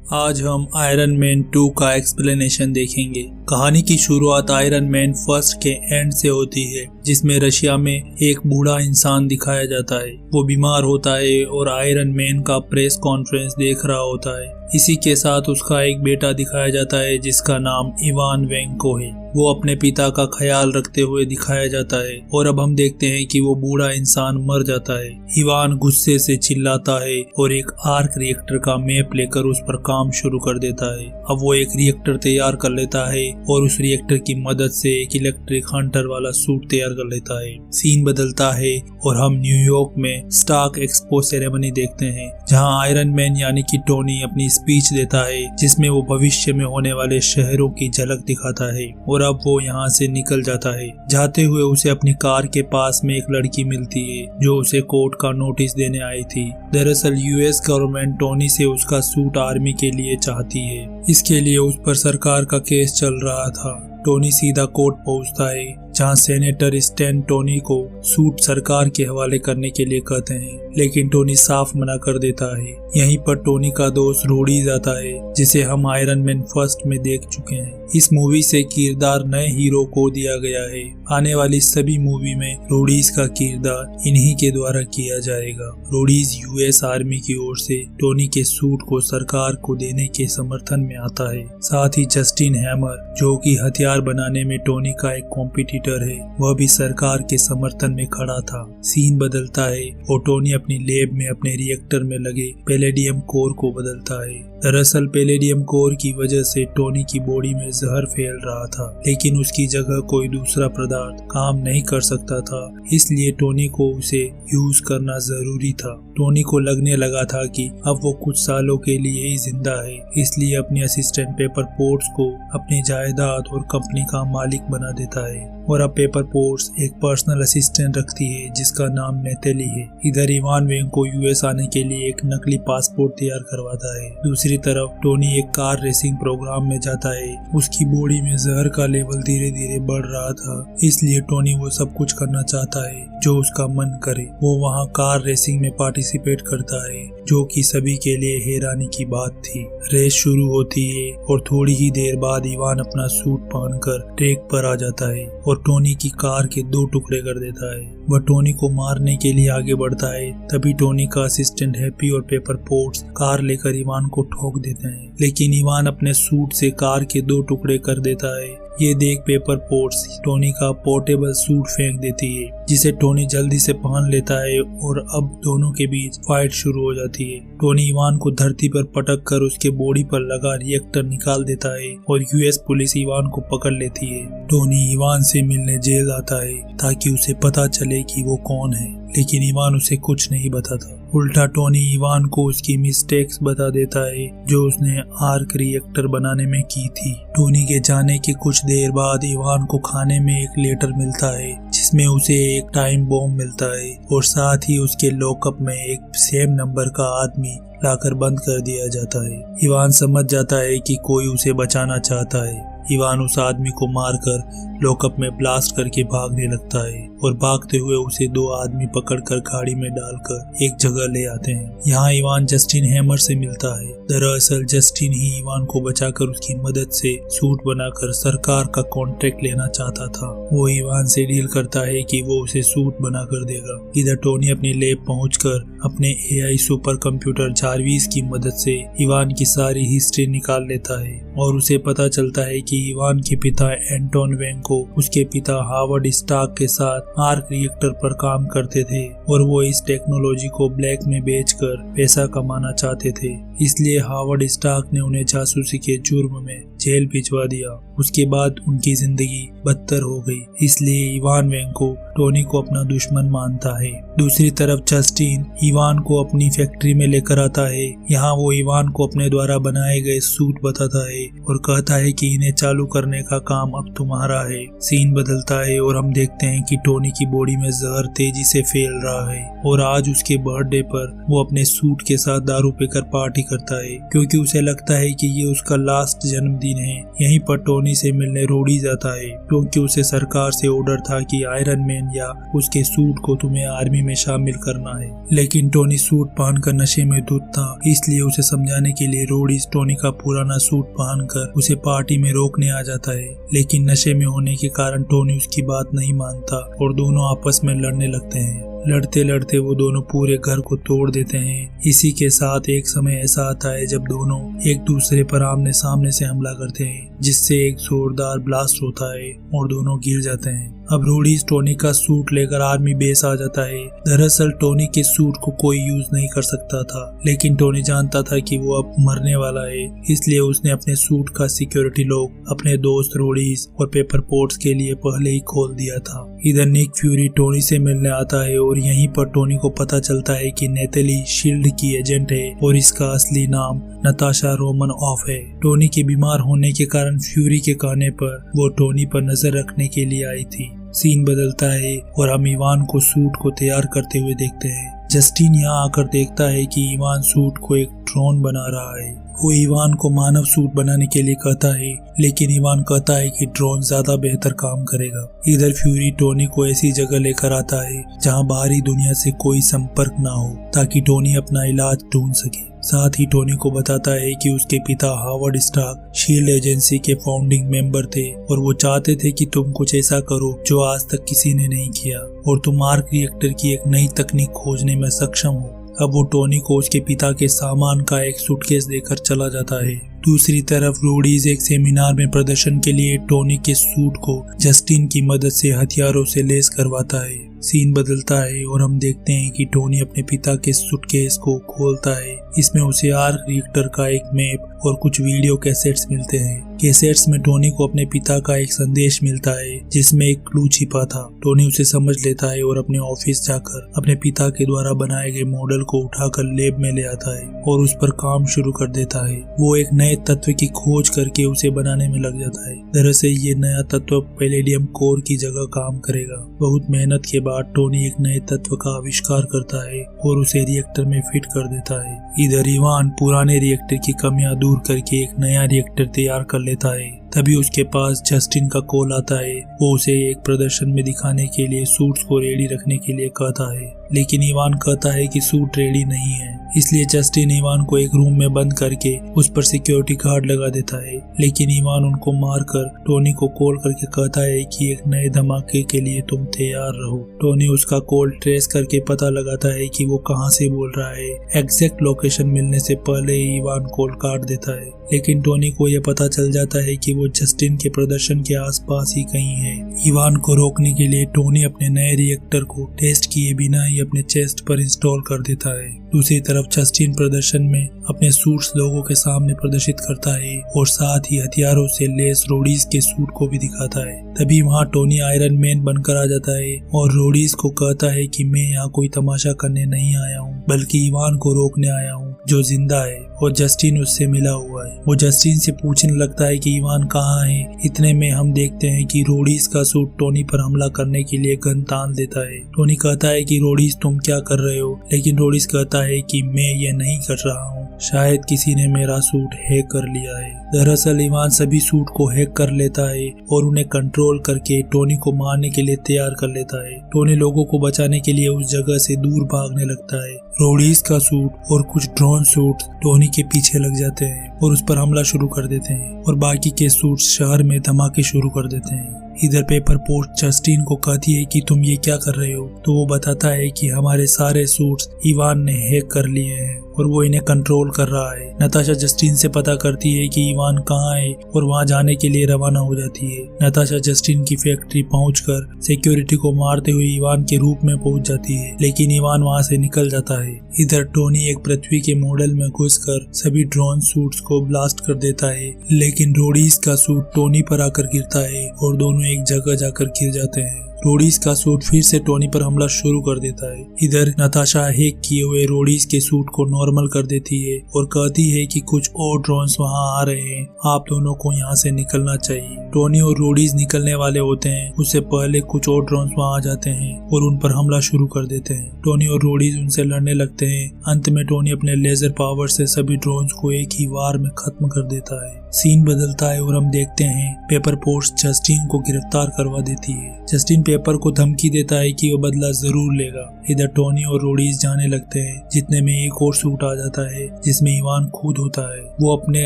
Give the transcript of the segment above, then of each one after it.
आज हम iron man 2 का एक्सप्लेनेशन देखेंगे। कहानी की शुरुआत आयरन मैन फर्स्ट के एंड से होती है, जिसमें रशिया में एक बूढ़ा इंसान दिखाया जाता है। वो बीमार होता है और आयरन मैन का प्रेस कॉन्फ्रेंस देख रहा होता है। इसी के साथ उसका एक बेटा दिखाया जाता है जिसका नाम इवान वेंको है। वो अपने पिता का ख्याल रखते हुए दिखाया जाता है और अब हम देखते हैं कि वो बूढ़ा इंसान मर जाता है। इवान गुस्से से चिल्लाता है और एक आर्क रिएक्टर का मैप लेकर उस पर काम शुरू कर देता है। अब वो एक रिएक्टर तैयार कर लेता है और उस रिएक्टर की मदद से एक इलेक्ट्रिक हंटर वाला सूट तैयार कर लेता है। सीन बदलता है और हम न्यूयॉर्क में स्टार्क एक्सपो सेरेमनी देखते हैं, जहां आयरन मैन यानी कि टोनी अपनी स्पीच देता है, जिसमें वो भविष्य में होने वाले शहरों की झलक दिखाता है। और अब वो यहाँ से निकल जाता है। जाते हुए उसे अपनी कार के पास में एक लड़की मिलती है जो उसे कोर्ट का नोटिस देने आई थी। दरअसल यूएस गवर्नमेंट टोनी से उसका सूट आर्मी के लिए चाहती है। इसके लिए उस पर सरकार का केस चल रहा था। टोनी सीधा कोर्ट पहुंचता है, जहां सेनेटर स्टैन टोनी को सूट सरकार के हवाले करने के लिए कहते हैं, लेकिन टोनी साफ मना कर देता है। यहीं पर टोनी का दोस्त रोडीज आता है, जिसे हम आयरन मैन फर्स्ट में देख चुके हैं। इस मूवी से किरदार नए हीरो को दिया गया है। आने वाली सभी मूवी में रोडीज का किरदार इन्हीं के द्वारा किया जाएगा। रोडीज यूएस आर्मी की ओर से टोनी के सूट को सरकार को देने के समर्थन में आता है। साथ ही जस्टिन हैमर, जो कि हथियार बनाने में टोनी का एक कॉम्पिटिटर है, वह भी सरकार के समर्थन में खड़ा था। सीन बदलता है और टोनी अपनी लैब में अपने रिएक्टर में लगे पैलेडियम कोर को बदलता है। दरअसल पैलेडियम कोर की वजह से टोनी की बॉडी में जहर फैल रहा था, लेकिन उसकी जगह कोई दूसरा पदार्थ काम नहीं कर सकता था, इसलिए टोनी को उसे यूज करना जरूरी था। टोनी को लगने लगा था कि अब वो कुछ सालों के लिए ही जिंदा है, इसलिए अपनी असिस्टेंट पेपर पोर्ट्स को अपनी जायदाद और कंपनी का मालिक बना देता है। और अब पेपर पोर्ट्स एक पर्सनल असिस्टेंट रखती है जिसका नाम नेतेली है। इधर इवान वेंग को यूएस आने के लिए एक नकली पासपोर्ट तैयार करवाता है। दूसरी तरफ टोनी एक कार रेसिंग प्रोग्राम में जाता है। उसकी बॉडी में जहर का लेवल धीरे धीरे बढ़ रहा था, इसलिए टोनी वो सब कुछ करना चाहता है जो उसका मन करे। वो वहाँ कार रेसिंग में पार्टिसिपेट करता है, जो कि सभी के लिए हैरानी की बात थी। रेस शुरू होती है और थोड़ी ही देर बाद इवान अपना सूट पहनकर ट्रैक पर आ जाता है और टोनी की कार के 2 टुकड़े कर देता है। वह टोनी को मारने के लिए आगे बढ़ता है, तभी टोनी का असिस्टेंट हैप्पी और पेपर पोर्ट्स कार लेकर इवान को ठोक देते हैं, लेकिन इवान अपने सूट से कार के 2 टुकड़े कर देता है। ये देख पेपर पोर्ट्स टोनी का पोर्टेबल सूट फेंक देती है, जिसे टोनी जल्दी से पहन लेता है और अब दोनों के बीच फाइट शुरू हो जाती है। टोनी इवान को धरती पर पटक कर उसके बॉडी पर लगा रिएक्टर निकाल देता है और यूएस पुलिस इवान को पकड़ लेती है। टोनी इवान से मिलने जेल आता है ताकि उसे पता चले कि वो कौन है, लेकिन इवान उसे कुछ नहीं बताता। उल्टा टोनी इवान को उसकी मिस्टेक्स बता देता है जो उसने आर्क रिएक्टर बनाने में की थी। टोनी के जाने के कुछ देर बाद इवान को खाने में एक लेटर मिलता है, जिसमें उसे एक टाइम बॉम्ब मिलता है और साथ ही उसके लॉकअप में एक सेम नंबर का आदमी लाकर बंद कर दिया जाता है। इवान समझ जाता है कि कोई उसे बचाना चाहता है। इवान उस आदमी को मारकर लॉकअप में ब्लास्ट करके भागने लगता है और भागते हुए उसे 2 आदमी पकड़कर गाड़ी में डालकर एक जगह ले आते हैं। यहाँ इवान जस्टिन हैमर से मिलता है। दरअसल जस्टिन ही इवान को बचाकर उसकी मदद से सूट बनाकर सरकार का कॉन्ट्रैक्ट लेना चाहता था। वो इवान से डील करता है कि वो उसे सूट बनाकर देगा। इधर टोनी अपनी लैब पहुंचकर अपने एआई सुपर कंप्यूटर जारविस की मदद से इवान की सारी हिस्ट्री निकाल लेता है और उसे पता चलता है कि इवान के पिता एंटोन वेंग को उसके पिता हार्वर्ड स्टार्क के साथ आर्क रिएक्टर पर काम करते थे और वो इस टेक्नोलॉजी को ब्लैक में बेचकर पैसा कमाना चाहते थे। इसलिए हार्वर्ड स्टार्क ने उन्हें जासूसी के जुर्म में जेल भिजवा दिया। उसके बाद उनकी जिंदगी बदतर हो गई, इसलिए इवान वेंग को टोनी को अपना दुश्मन मानता है। दूसरी तरफ जस्टिन इवान को अपनी फैक्ट्री में लेकर आता है। यहाँ वो इवान को अपने द्वारा बनाए गए सूट बताता है और कहता है कि इन्हें चालू करने का काम अब तुम्हारा है। सीन बदलता है और हम देखते हैं कि टोनी की बॉडी में जहर तेजी से फैल रहा है और आज उसके बर्थडे पर वो अपने सूट के साथ दारू पीकर पार्टी करता है, क्योंकि उसे लगता है कि ये उसका लास्ट जन्मदिन है। यहीं पर टोनी से मिलने रोडी जाता है, क्योंकि उसे सरकार से ऑर्डर था कि आयरन मैन या उसके सूट को तुम्हें आर्मी में शामिल करना है। लेकिन टोनी सूट पहनकर नशे में धुत था, इसलिए उसे समझाने के लिए रोडीज टोनी का पुराना सूट पहनकर उसे पार्टी में रोकने आ जाता है। लेकिन नशे में होने के कारण टोनी उसकी बात नहीं मानता और दोनों आपस में लड़ने लगते हैं। लड़ते लड़ते वो दोनों पूरे घर को तोड़ देते हैं। इसी के साथ एक समय ऐसा आता है जब दोनों एक दूसरे पर आमने सामने से हमला करते हैं, जिससे एक जोरदार ब्लास्ट होता है और दोनों गिर जाते हैं। अब रोडीज टोनी का सूट लेकर आर्मी बेस आ जाता है। दरअसल टोनी के सूट को कोई यूज नहीं कर सकता था, लेकिन टोनी जानता था कि वो अब मरने वाला है, इसलिए उसने अपने सूट का सिक्योरिटी लॉक अपने दोस्त रोडीज और पेपर पोर्ट्स के लिए पहले ही खोल दिया था। इधर निक फ्यूरी टोनी से मिलने आता है और यहीं पर टोनी को पता चलता है कि नेथली शील्ड की एजेंट है और इसका असली नाम नताशा रोमनॉफ है। टोनी के बीमार होने के कारण फ्यूरी के कहने पर वो टोनी पर नजर रखने के लिए आई थी। सीन बदलता है और हम इवान को सूट को तैयार करते हुए देखते हैं। जस्टिन यहाँ आकर देखता है कि इवान सूट को एक ड्रोन बना रहा है। वो इवान को मानव सूट बनाने के लिए कहता है, लेकिन इवान कहता है कि ड्रोन ज्यादा बेहतर काम करेगा। इधर फ्यूरी टोनी को ऐसी जगह लेकर आता है जहाँ बाहरी दुनिया से कोई संपर्क ना हो, ताकि टोनी अपना इलाज ढूंढ सके। साथ ही टोनी को बताता है कि उसके पिता हार्वर्ड स्टार्क शील्ड एजेंसी के फाउंडिंग मेंबर थे और वो चाहते थे कि तुम कुछ ऐसा करो जो आज तक किसी ने नहीं किया और तुम आर्क रिएक्टर की एक नई तकनीक खोजने में सक्षम हो। अब वो टोनी को उसके पिता के सामान का एक सूटकेस देकर चला जाता है। दूसरी तरफ रोडीज एक सेमिनार में प्रदर्शन के लिए टोनी के सूट को जस्टिन की मदद से हथियारों से लैस करवाता है। सीन बदलता है और हम देखते हैं कि टोनी अपने पिता के सूटकेस को खोलता है। इसमें उसे आर्क रिएक्टर का एक मैप और कुछ वीडियो कैसेट्स मिलते हैं। कैसेट्स में टोनी को अपने पिता का एक संदेश मिलता है जिसमें एक क्लू छिपा था। टोनी उसे समझ लेता है और अपने ऑफिस जाकर अपने पिता के द्वारा बनाए गए मॉडल को उठाकर लैब में ले आता है और उस पर काम शुरू कर देता है। वो एक नए तत्व की खोज करके उसे बनाने में लग जाता है। दरअसल ये नया तत्व पैलेडियम कोर की जगह काम करेगा। बहुत मेहनत के बाद टोनी एक नए तत्व का आविष्कार करता है और उसे रिएक्टर में फिट कर देता है। इधर इवान पुराने रिएक्टर की कमियां दूर करके एक नया रिएक्टर तैयार कर लेता है। तभी उसके पास जस्टिन का कॉल आता है। वो उसे एक प्रदर्शन में दिखाने के लिए सूट्स को रेडी रखने के लिए कहता है, लेकिन इवान कहता है कि सूट रेडी नहीं है। इसलिए जस्टिन इवान को एक रूम में बंद करके उस पर सिक्योरिटी गार्ड लगा देता है, लेकिन इवान उनको मारकर टोनी को कॉल करके कहता है कि एक नए धमाके के लिए तुम तैयार रहो। टोनी उसका कॉल ट्रेस करके पता लगाता है कि वो कहां से बोल रहा है। एग्जैक्ट लोकेशन मिलने से पहले ही इवान कॉल काट देता है, लेकिन टोनी को यह पता चल जाता है कि वो जस्टिन के प्रदर्शन के आसपास ही कहीं है। इवान को रोकने के लिए टोनी अपने नए रिएक्टर को टेस्ट किए बिना ही अपने चेस्ट पर इंस्टॉल कर देता है। दूसरी तरफ जस्टिन प्रदर्शन में अपने सूट्स लोगों के सामने प्रदर्शित करता है और साथ ही हथियारों से लैस रोडीज के सूट को भी दिखाता है। तभी वहाँ टोनी आयरन मैन बनकर आ जाता है और रोडीज को कहता है कि मैं यहाँ कोई तमाशा करने नहीं आया हूँ, बल्कि इवान को रोकने आया हूँ जो जिंदा है और जस्टिन उससे मिला हुआ है। वो जस्टिन से पूछने लगता है कि इवान कहाँ है। इतने में हम देखते हैं कि रोडीज का सूट टोनी पर हमला करने के लिए गन तान देता है। टोनी कहता है कि रोडीज तुम क्या कर रहे हो, लेकिन रोडीज कहता है कि मैं ये नहीं कर रहा हूँ, शायद किसी ने मेरा सूट हैक कर लिया है। दरअसल इवान सभी सूट को हैक कर लेता है और उन्हें कंट्रोल करके टोनी को मारने के लिए तैयार कर लेता है। टोनी लोगों को बचाने के लिए उस जगह से दूर भागने लगता है। रोडीज का सूट और कुछ ड्रोन सूट टोनी के पीछे लग जाते हैं और उस पर हमला शुरू कर देते हैं और बाकी के सूट शहर में धमाके शुरू कर देते हैं। इधर पेपर पोस्ट जस्टिन को कहती है कि तुम ये क्या कर रहे हो, तो वो बताता है कि हमारे सारे सूट्स इवान ने हैक कर लिए हैं और वो इन्हें कंट्रोल कर रहा है। नताशा जस्टिन से पता करती है कि इवान कहाँ है और वहाँ जाने के लिए रवाना हो जाती है। नताशा जस्टिन की फैक्ट्री पहुंचकर सिक्योरिटी को मारते हुए इवान के रूप में पहुंच जाती है, लेकिन इवान वहाँ से निकल जाता है। इधर टोनी एक पृथ्वी के मॉडल में घुसकर सभी ड्रोन सूट्स को ब्लास्ट कर देता है, लेकिन रोडीज का सूट टोनी पर आकर गिरता है और दोनों एक जगह जाकर गिर जाते हैं। रोडीज का सूट फिर से टोनी पर हमला शुरू कर देता है। इधर नताशा हैक किए हुए रोडीज के सूट को नॉर्मल कर देती है और कहती है कि कुछ और ड्रोन्स वहां आ रहे हैं, आप दोनों को यहाँ से निकलना चाहिए। टोनी और रोडीज निकलने वाले होते हैं, उससे पहले कुछ और ड्रोन्स वहां आ जाते हैं और उन पर हमला शुरू कर देते हैं। टोनी और रोडीज उनसे लड़ने लगते हैं। अंत में टोनी अपने लेजर पावर से सभी ड्रोन्स को एक ही वार में खत्म कर देता है। सीन बदलता है और हम देखते हैं पेपर पोट्स जस्टिन को गिरफ्तार करवा देती है। जस्टिन पेपर को धमकी देता है कि वो बदला जरूर लेगा। इधर टोनी और रोडीज जाने लगते हैं, जितने में एक और सूट आ जाता है जिसमें इवान खुद होता है। वो अपने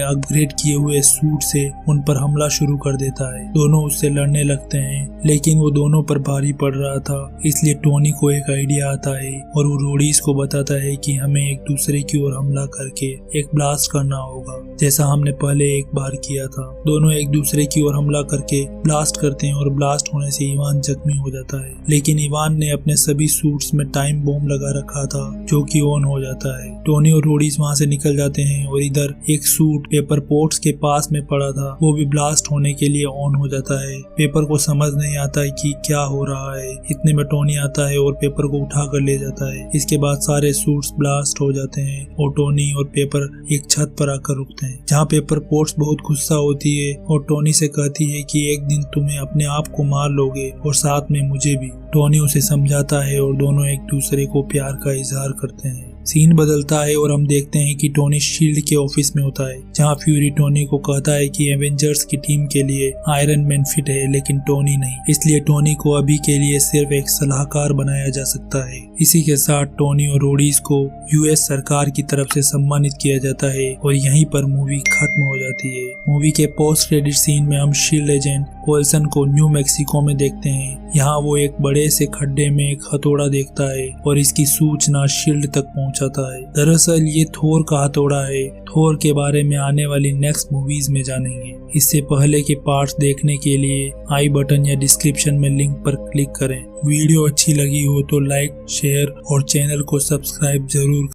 अपग्रेड किए हुए सूट से उन पर हमला शुरू कर देता है। दोनों उससे लड़ने लगते हैं, लेकिन वो दोनों पर भारी पड़ रहा था, इसलिए टोनी को एक आइडिया आता है और वो रोडीज को बताता है कि हमें एक दूसरे की ओर हमला करके एक ब्लास्ट करना होगा, जैसा हमने पहले एक बार किया था। दोनों एक दूसरे की ओर हमला करके ब्लास्ट करते हैं और ब्लास्ट होने से इवान जख्मी हो जाता है, लेकिन इवान ने अपने सभी सूट्स में टाइम बॉम्ब लगा रखा था जो कि ऑन हो जाता है। टोनी और रोडीज वहां से निकल जाते हैं और इधर एक सूट पेपर पोट्स के पास में पड़ा था, वो भी ब्लास्ट होने के लिए ऑन हो जाता है। पेपर को समझ नहीं आता है कि क्या हो रहा है। इतने में टोनी आता है और पेपर को उठा कर ले जाता है। इसके बाद सारे सूट्स ब्लास्ट हो जाते हैं और टोनी और पेपर एक छत पर आकर रुकते हैं, जहाँ पेपर पोट्स बहुत गुस्सा होती है और टोनी से कहती है कि एक दिन तुम्हें अपने आप को मार लोगे और साथ में मुझे भी। टोनी उसे समझाता है और दोनों एक दूसरे को प्यार का इजहार करते हैं। सीन बदलता है और हम देखते हैं कि टोनी शील्ड के ऑफिस में होता है, जहां फ्यूरी टोनी को कहता है कि एवेंजर्स की टीम के लिए आयरन मैन फिट है, लेकिन टोनी नहीं। इसलिए टोनी को अभी के लिए सिर्फ एक सलाहकार बनाया जा सकता है। इसी के साथ टोनी और रोडीज को यूएस सरकार की तरफ से सम्मानित किया जाता है और यहीं पर मूवी खत्म हो जाती है। मूवी के पोस्ट क्रेडिट सीन में हम शील्ड एजेंट कोल्सन को न्यू मैक्सिको में देखते हैं। यहाँ वो एक बड़े से खड्डे में एक हथौड़ा देखता है और इसकी सूचना शील्ड तक पहुंचाता है। दरअसल ये थोर का हथौड़ा है। थोर के बारे में आने वाली नेक्स्ट मूवीज में जानेंगे। इससे पहले के पार्ट्स देखने के लिए आई बटन या डिस्क्रिप्शन में लिंक पर क्लिक करें। वीडियो अच्छी लगी हो तो लाइक, शेयर और चैनल को सब्सक्राइब जरूर